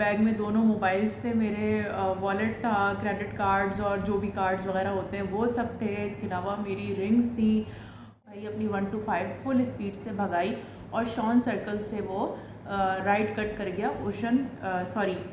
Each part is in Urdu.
بیگ میں دونوں موبائلس تھے میرے، والیٹ تھا، کریڈٹ کارڈز اور جو بھی کارڈز وغیرہ ہوتے ہیں وہ سب تھے. اس کے علاوہ میری رنگز تھیں. بھائی اپنی 1 to 5 فل اسپیڈ سے بھگائی اور شان سرکل سے وہ رائٹ کٹ کر گیا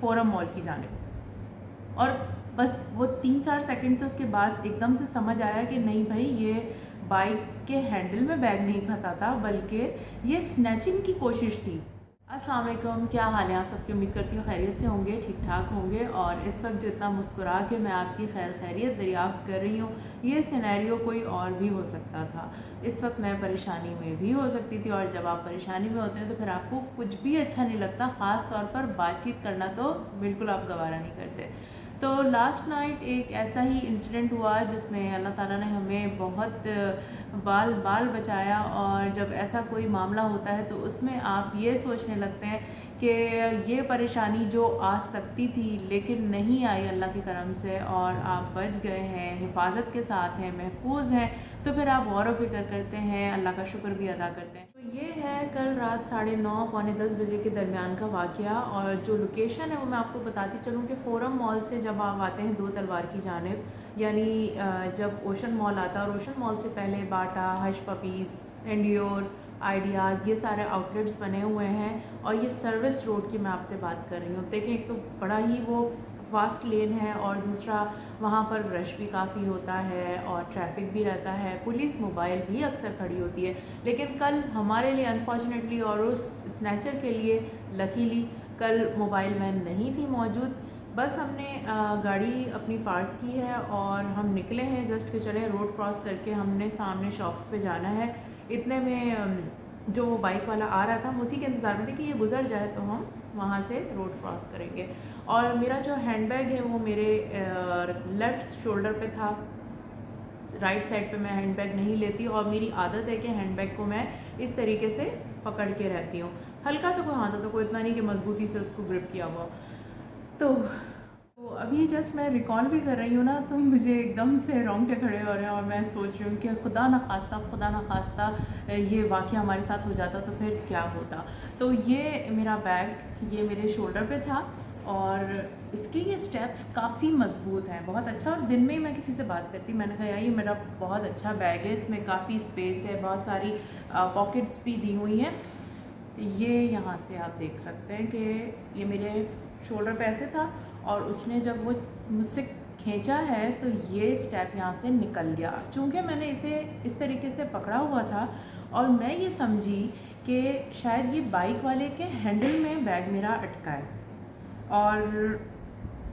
فورم مال کی جانب. اور بس وہ 3-4 سیکنڈ تھے، اس کے بعد ایک دم سے سمجھ آیا کہ نہیں بھائی یہ بائک کے ہینڈل میں بیگ نہیں پھنسا تھا بلکہ یہ سنیچنگ کی کوشش تھی. السلام علیکم، کیا حال ہے آپ سب کی؟ امید کرتی ہوں خیریت سے ہوں گے، ٹھیک ٹھاک ہوں گے. اور اس وقت جو اتنا مسکرا کے میں آپ کی خیریت دریافت کر رہی ہوں، یہ سینیریو کوئی اور بھی ہو سکتا تھا. اس وقت میں پریشانی میں بھی ہو سکتی تھی، اور جب آپ پریشانی میں ہوتے ہیں تو پھر آپ کو کچھ بھی اچھا نہیں لگتا، خاص طور پر بات چیت کرنا تو بالکل آپ گوارا نہیں کرتے. تو لاسٹ نائٹ ایک ایسا ہی انسیڈنٹ ہوا جس میں اللہ تعالیٰ نے ہمیں بہت بال بچایا. اور جب ایسا کوئی معاملہ ہوتا ہے تو اس میں آپ یہ سوچنے لگتے ہیں کہ یہ پریشانی جو آ سکتی تھی لیکن نہیں آئی اللہ کے کرم سے، اور آپ بچ گئے ہیں، حفاظت کے ساتھ ہیں، محفوظ ہیں، تو پھر آپ غور و فکر کرتے ہیں، اللہ کا شکر بھی ادا کرتے ہیں. تو یہ ہے کل رات 9:30 پونے 10 بجے کے درمیان کا واقعہ. اور جو لوکیشن ہے وہ میں آپ کو بتاتی چلوں کہ فورم مال سے جب آپ آتے ہیں 2 تلوار کی جانب، یعنی جب اوشن مال آتا ہے، اور اوشن مال سے پہلے باٹا، ہش پپیز، انڈیور، آئیڈیاز، یہ سارے آؤٹلیٹس بنے ہوئے ہیں. اور یہ سروس روڈ کی میں آپ سے بات کر رہی ہوں. دیکھیں ایک تو بڑا ہی وہ فاسٹ لین ہے، اور دوسرا وہاں پر رش بھی کافی ہوتا ہے اور ٹریفک بھی رہتا ہے، پولیس موبائل بھی اکثر کھڑی ہوتی ہے. لیکن کل ہمارے لیے انفارچونیٹلی اور اس اسنیچر کے لیے لکیلی کل موبائل مین نہیں تھی موجود. بس ہم نے گاڑی اپنی پارک کی ہے اور ہم نکلے ہیں جسٹ کہ چلے روڈ کراس کر کے ہم نے سامنے شاپس پہ جانا ہے. اتنے میں جو بائک والا آ رہا تھا ہم اسی کے انتظار میں تھے کہ یہ گزر جائے تو ہم وہاں سے روڈ کراس کریں گے. اور میرا جو ہینڈ بیگ ہے وہ میرے لیفٹ شولڈر پہ تھا، رائٹ سائڈ پہ میں ہینڈ بیگ نہیں لیتی، اور میری عادت ہے کہ ہینڈ بیگ کو میں اس طریقے سے پکڑ کے رہتی ہوں. ہلکا سا کوئی ہاتھ ہوتا، کوئی اتنا نہیں کہ مضبوطی سے اس کو گرپ کیا ہوا. تو ابھی جسٹ میں ریکال بھی کر رہی ہوں نا، تو مجھے ایک دم سے رونگٹے کھڑے ہو رہے ہیں، اور میں سوچ رہی ہوں کہ خدا نخواستہ یہ واقعہ ہمارے ساتھ ہو جاتا تو پھر کیا ہوتا. تو یہ میرا بیگ یہ میرے شولڈر پہ تھا، اور اس کے یہ سٹیپس کافی مضبوط ہیں، بہت اچھا. اور دن میں ہی میں کسی سے بات کرتی، میں نے کہا یار یہ میرا بہت اچھا بیگ ہے، اس میں کافی اسپیس ہے، بہت ساری پاکٹس بھی دی ہوئی ہیں. یہ یہاں سے آپ دیکھ سکتے ہیں کہ یہ میرے شولڈر پہ ایسے تھا، اور اس نے جب وہ مجھ سے کھینچا ہے تو یہ سٹیپ یہاں سے نکل گیا. چونکہ میں نے اسے اس طریقے سے پکڑا ہوا تھا، اور میں یہ سمجھی کہ شاید یہ بائک والے کے ہینڈل میں بیگ میرا اٹکا ہے، اور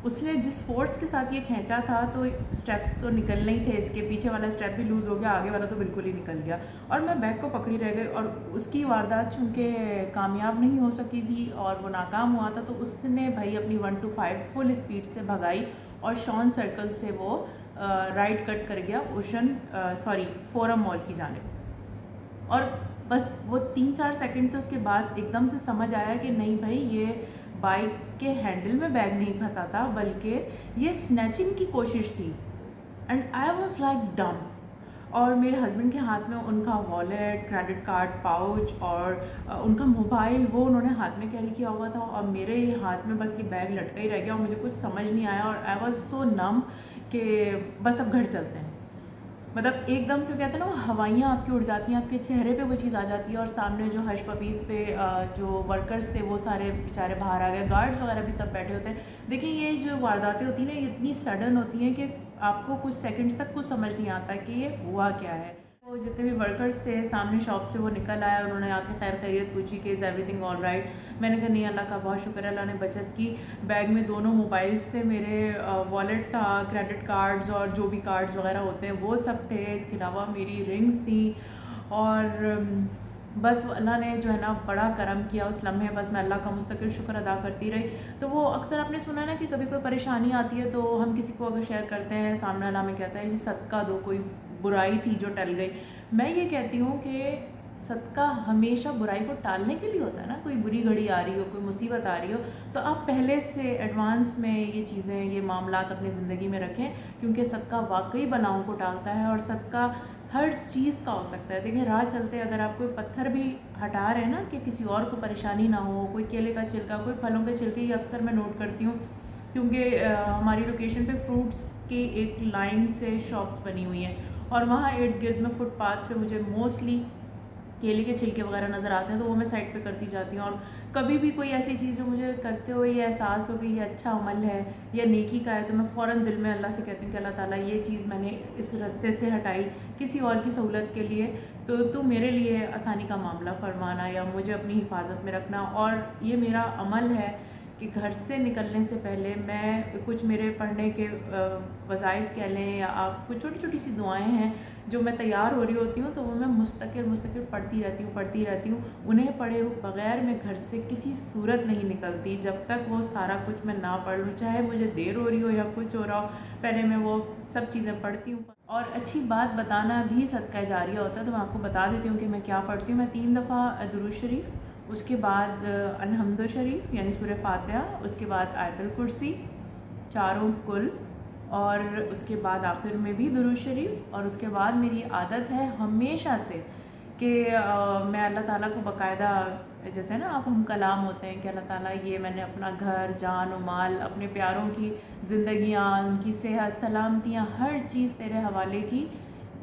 اس نے جس فورس کے ساتھ یہ کھینچا تھا تو سٹیپس تو نکلنے ہی تھے، اس کے پیچھے والا سٹیپ بھی لوز ہو گیا، آگے والا تو بالکل ہی نکل گیا، اور میں بیگ کو پکڑی رہ گئی. اور اس کی واردات چونکہ کامیاب نہیں ہو سکی تھی اور وہ ناکام ہوا تھا، تو اس نے بھائی اپنی 1 to 5 فل اسپیڈ سے بھگائی اور شان سرکل سے وہ رائٹ کٹ کر گیا فورم مال کی جانب. اور بس وہ 3-4 سیکنڈ تھے، اس کے بعد ایک دم سے سمجھ آیا کہ نہیں بھائی یہ بائک کے ہینڈل میں بیگ نہیں پھنسا تھا بلکہ یہ سنیچنگ کی کوشش تھی. And I was like dumb. اور میرے ہسبینڈ کے ہاتھ میں ان کا والیٹ، کریڈٹ کارڈ پاؤچ اور ان کا موبائل وہ انہوں نے ہاتھ میں کیری کیا ہوا تھا، اور میرے ہاتھ میں بس یہ بیگ لٹکا ہی رہ گیا، اور مجھے کچھ سمجھ نہیں آیا. اور آئی واز سو نم کہ بس اب گھر چلتے ہیں. مطلب ایک دم سے کہتے ہیں نا وہ ہوائیاں آپ کی اڑ جاتی ہیں، آپ کے چہرے پہ وہ چیز آ جاتی ہے. اور سامنے جو ہش پپیز پہ جو ورکرز تھے وہ سارے بیچارے باہر آ گئے، گارڈز وغیرہ بھی سب بیٹھے ہوتے ہیں. دیکھیں یہ جو وارداتیں ہوتی ہیں نا یہ اتنی سڈن ہوتی ہیں کہ آپ کو کچھ سیکنڈز تک کچھ سمجھ نہیں آتا کہ یہ ہوا کیا ہے. تو جتنے بھی ورکرز تھے سامنے شاپ سے وہ نکل آئے، انہوں نے آ کے خیر خیریت پوچھی کہ is every thing all right. میں نے کہا نہیں اللہ کا بہت شکر ہے، اللہ نے بچت کی. بیگ میں دونوں موبائلس تھے میرے، والیٹ تھا، کریڈٹ کارڈز اور جو بھی کارڈز وغیرہ ہوتے ہیں وہ سب تھے. اس کے علاوہ میری رنگز تھیں، اور بس اللہ نے جو ہے نا بڑا کرم کیا اس لمحے. بس میں اللہ کا مستقل شکر ادا کرتی رہی. تو وہ اکثر آپ نے سنا نا کہ کبھی کوئی پریشانی آتی ہے تو ہم کسی کو اگر شیئر کرتے ہیں، سامنے والا ہمیں کہتا ہے جی صدقہ دو، کوئی برائی تھی جو ٹل گئی. میں یہ کہتی ہوں کہ صدقہ ہمیشہ برائی کو ٹالنے کے لیے ہوتا ہے نا. کوئی بری گھڑی آ رہی ہو، کوئی مصیبت آ رہی ہو، تو آپ پہلے سے ایڈوانس میں یہ چیزیں، یہ معاملات اپنی زندگی میں رکھیں، کیونکہ صدقہ واقعی بلاؤں کو ٹالتا ہے. اور صدقہ ہر چیز کا ہو سکتا ہے. دیکھیں راہ چلتے اگر آپ کوئی پتھر بھی ہٹا رہے ہیں نا کہ کسی اور کو پریشانی نہ ہو, کوئی کیلے کا چھلکا, کوئی پھلوں کے چھلکے, یہ اکثر میں نوٹ کرتی ہوں کیونکہ ہماری لوکیشن پہ فروٹس کی ایک لائن سے شاپس بنی ہوئی ہیں اور وہاں ارد گرد میں فٹ پاتھ پہ مجھے موسٹلی کیلے کے چھلکے وغیرہ نظر آتے ہیں, تو وہ میں سائڈ پہ کرتی جاتی ہوں. اور کبھی بھی کوئی ایسی چیز جو مجھے کرتے ہوئے یہ احساس ہو کہ یہ اچھا عمل ہے یا نیکی کا ہے, تو میں فوراً دل میں اللہ سے کہتی ہوں کہ اللہ تعالیٰ یہ چیز میں نے اس راستے سے ہٹائی کسی اور کی سہولت کے لیے, تو میرے لیے آسانی کا معاملہ فرمانا یا مجھے اپنی حفاظت میں رکھنا. اور یہ میرا عمل ہے کہ گھر سے نکلنے سے پہلے میں کچھ میرے پڑھنے کے وظائف کہہ لیں یا آپ کچھ چھوٹی چھوٹی سی دعائیں ہیں جو میں تیار ہو رہی ہوتی ہوں تو وہ میں مستقل پڑھتی رہتی ہوں. انہیں پڑھے بغیر میں گھر سے کسی صورت نہیں نکلتی جب تک وہ سارا کچھ میں نہ پڑھ لوں, چاہے مجھے دیر ہو رہی ہو یا کچھ ہو رہا ہو, پہلے میں وہ سب چیزیں پڑھتی ہوں. اور اچھی بات بتانا بھی صدقہ جاریہ ہوتا ہے, تو میں آپ کو بتا دیتی ہوں کہ میں کیا پڑھتی ہوں. میں 3 دفعہ درود شریف, اس کے بعد الحمد شریف یعنی سورہ فاتحہ, اس کے بعد آیت الکرسی, چاروں کل, اور اس کے بعد آخر میں بھی درود شریف. اور اس کے بعد میری عادت ہے ہمیشہ سے کہ میں اللہ تعالیٰ کو باقاعدہ, جیسے نا آپ ہم کلام ہوتے ہیں کہ اللہ تعالیٰ یہ میں نے اپنا گھر, جان و مال, اپنے پیاروں کی زندگیاں, ان کی صحت, سلامتیاں, ہر چیز تیرے حوالے کی,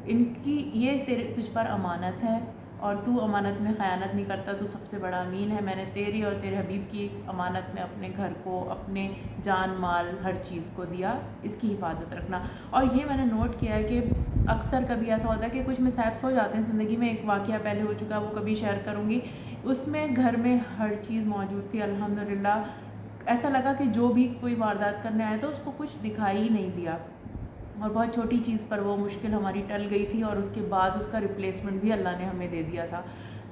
ان کی یہ تجھ پر امانت ہے اور تو امانت میں خیانت نہیں کرتا, تو سب سے بڑا امین ہے. میں نے تیری اور تیرے حبیب کی امانت میں اپنے گھر کو, اپنے جان مال, ہر چیز کو دیا, اس کی حفاظت رکھنا. اور یہ میں نے نوٹ کیا ہے کہ اکثر کبھی ایسا ہوتا ہے کہ کچھ مسائبس ہو جاتے ہیں زندگی میں. ایک واقعہ پہلے ہو چکا ہے وہ کبھی شیئر کروں گی, اس میں گھر میں ہر چیز موجود تھی الحمدللہ. ایسا لگا کہ جو بھی کوئی واردات کرنے آیا تو اس کو کچھ دکھائی ہی نہیں دیا, اور بہت چھوٹی چیز پر وہ مشکل ہماری ٹل گئی تھی, اور اس کے بعد اس کا ریپلیسمنٹ بھی اللہ نے ہمیں دے دیا تھا.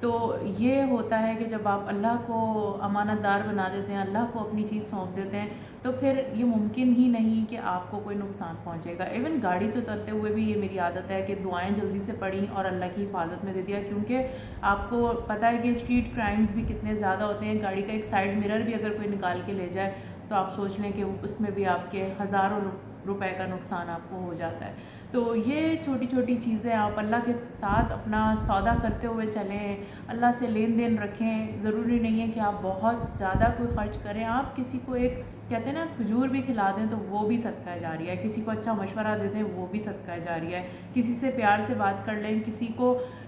تو یہ ہوتا ہے کہ جب آپ اللہ کو امانت دار بنا دیتے ہیں, اللہ کو اپنی چیز سونپ دیتے ہیں, تو پھر یہ ممکن ہی نہیں کہ آپ کو کوئی نقصان پہنچے گا. ایون گاڑی سے اترتے ہوئے بھی یہ میری عادت ہے کہ دعائیں جلدی سے پڑھیں اور اللہ کی حفاظت میں دے دیا, کیونکہ آپ کو پتہ ہے کہ اسٹریٹ کرائمز بھی کتنے زیادہ ہوتے ہیں. گاڑی کا ایک سائڈ مرر بھی اگر کوئی نکال کے لے جائے تو آپ سوچ لیں کہ اس میں بھی آپ کے ہزاروں روپے کا نقصان آپ کو ہو جاتا ہے. تو یہ چھوٹی چھوٹی چیزیں آپ اللہ کے ساتھ اپنا سودا کرتے ہوئے چلیں, اللہ سے لین دین رکھیں. ضروری نہیں ہے کہ آپ بہت زیادہ کوئی خرچ کریں. آپ کسی کو ایک کہتے ہیں نا کھجور بھی کھلا دیں تو وہ بھی صدقہ جاریہ ہے, کسی کو اچھا مشورہ دے دیں وہ بھی صدقہ جاریہ ہے, کسی سے پیار سے بات کر لیں,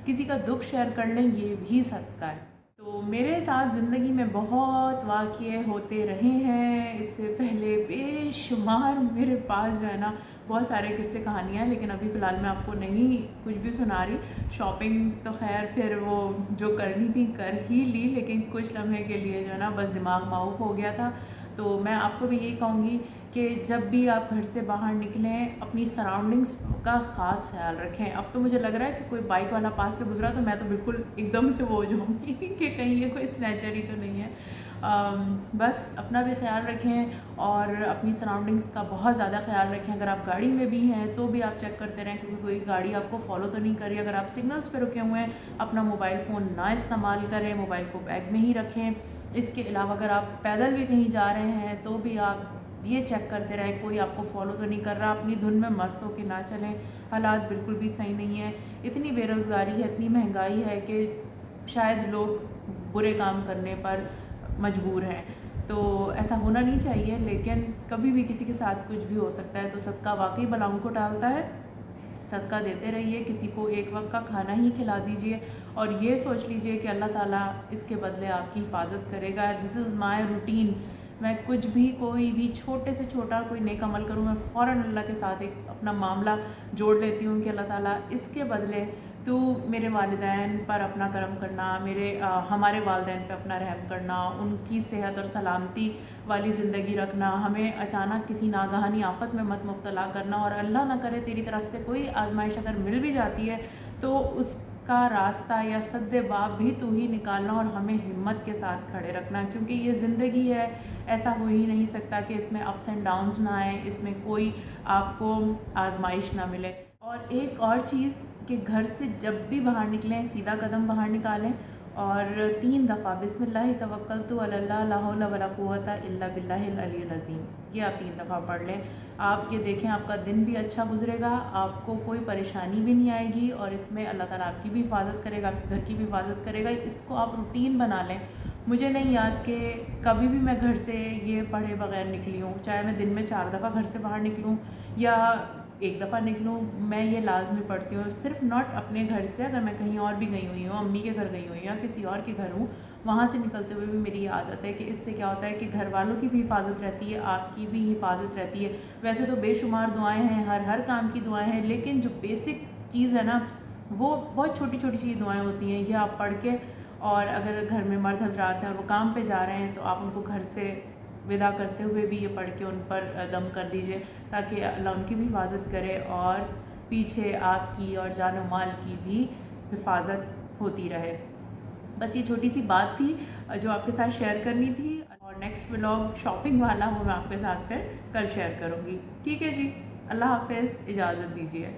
کسی کا دکھ شیئر کر لیں, یہ بھی صدقہ ہے. تو میرے ساتھ زندگی میں بہت واقعے ہوتے رہے ہیں, اس سے پہلے بے شمار میرے پاس جو ہے نا بہت سارے قصے کہانیاں ہیں, لیکن ابھی فی الحال میں آپ کو نہیں کچھ بھی سنا رہی. شاپنگ تو خیر پھر وہ جو کرنی تھی کر ہی لی, لیکن کچھ لمحے کے لیے جو ہے نا بس دماغ معاف ہو گیا تھا. تو میں آپ کو بھی یہی کہوں گی کہ جب بھی آپ گھر سے باہر نکلیں اپنی سراؤنڈنگس کا خاص خیال رکھیں. اب تو مجھے لگ رہا ہے کہ کوئی بائک والا پاس سے گزرا تو میں تو بالکل ایک دم سے وہ ہو جاؤں گی کہ کہیں یہ کوئی اسنیچر ہی تو نہیں ہے. بس اپنا بھی خیال رکھیں اور اپنی سراؤنڈنگس کا بہت زیادہ خیال رکھیں. اگر آپ گاڑی میں بھی ہیں تو بھی آپ چیک کرتے رہیں کیونکہ کوئی گاڑی آپ کو فالو تو نہیں کر رہی. اگر آپ سگنلس پہ رکے ہوئے ہیں اپنا موبائل فون نہ استعمال کریں, موبائل کو بیگ میں ہی رکھیں. اس کے علاوہ اگر آپ پیدل بھی کہیں جا رہے ہیں تو بھی آپ یہ چیک کرتے رہیں کوئی آپ کو فالو تو نہیں کر رہا. اپنی دھن میں مست ہو کے نہ چلیں, حالات بالکل بھی صحیح نہیں ہیں. اتنی بے روزگاری ہے, اتنی مہنگائی ہے کہ شاید لوگ برے کام کرنے پر مجبور ہیں. تو ایسا ہونا نہیں چاہیے, لیکن کبھی بھی کسی کے ساتھ کچھ بھی ہو سکتا ہے. تو صدقہ واقعی بلاؤں کو ٹالتا ہے. صدقہ دیتے رہیے, کسی کو ایک وقت کا کھانا ہی کھلا دیجئے اور یہ سوچ لیجئے کہ اللہ تعالیٰ اس کے بدلے آپ کی حفاظت کرے گا. دس از مائی روٹین. میں کچھ بھی کوئی بھی چھوٹے سے چھوٹا کوئی نیک عمل کروں, میں فوراً اللہ کے ساتھ ایک اپنا معاملہ جوڑ لیتی ہوں کہ اللہ تعالیٰ اس کے بدلے تو میرے والدین پر اپنا کرم کرنا, ہمارے والدین پہ اپنا رحم کرنا, ان کی صحت اور سلامتی والی زندگی رکھنا, ہمیں اچانک کسی ناگہانی آفت میں مت مبتلا کرنا, اور اللہ نہ کرے تیری طرف سے کوئی آزمائش اگر مل بھی جاتی ہے تو اس کا راستہ یا سد باب بھی تو ہی نکالنا اور ہمیں ہمت کے ساتھ کھڑے رکھنا. کیونکہ یہ زندگی ہے, ایسا ہو ہی نہیں سکتا کہ اس میں اپس اینڈ ڈاؤنز نہ آئیں, اس میں کوئی آپ کو آزمائش نہ ملے. اور ایک اور چیز کہ گھر سے جب بھی باہر نکلیں سیدھا قدم باہر نکالیں اور 3 دفعہ بسم اللہ توکلت علی اللہ لا حول ولا قوت الا باللہ العلی العظیم، یہ آپ 3 دفعہ پڑھ لیں۔ آپ یہ دیکھیں آپ کا دن بھی اچھا گزرے گا، آپ کو کوئی پریشانی بھی نہیں آئے گی، اور اس میں اللہ تعالیٰ آپ کی بھی حفاظت کرے گا، آپ کے گھر کی بھی حفاظت کرے گا۔ اس کو آپ روٹین بنا لیں۔ مجھے نہیں یاد کہ کبھی بھی میں گھر سے یہ پڑھے بغیر نکلی ہوں، چاہے میں دن میں 4 دفعہ گھر سے باہر نکلوں یا 1 دفعہ نکلوں، میں یہ لازمی پڑھتی ہوں۔ صرف ناٹ اپنے گھر سے، اگر میں کہیں اور بھی گئی ہوئی ہوں، امی کے گھر گئی ہوئی ہوں یا کسی اور کے گھر ہوں، وہاں سے نکلتے ہوئے بھی میری یہ عادت ہے کہ اس سے کیا ہوتا ہے کہ گھر والوں کی بھی حفاظت رہتی ہے، آپ کی بھی حفاظت رہتی ہے۔ ویسے تو بے شمار دعائیں ہیں، ہر کام کی دعائیں ہیں، لیکن جو بیسک چیز ہے نا وہ بہت چھوٹی چھوٹی سی دعائیں ہوتی ہیں، یہ آپ پڑھ کے، اور اگر گھر میں مرد حضرات ہیں اور وہ کام پہ جا رہے ہیں تو آپ ان کو گھر سے ودا کرتے ہوئے بھی یہ پڑھ کے ان پر دم کر دیجئے، تاکہ اللہ ان کی بھی حفاظت کرے اور پیچھے آپ کی اور جان و مال کی بھی حفاظت ہوتی رہے۔ بس یہ چھوٹی سی بات تھی جو آپ کے ساتھ شیئر کرنی تھی، اور نیکسٹ ولاگ شاپنگ والا وہ میں آپ کے ساتھ پھر کل شیئر کروں گی۔ ٹھیک ہے جی، اللہ حافظ، اجازت دیجیے۔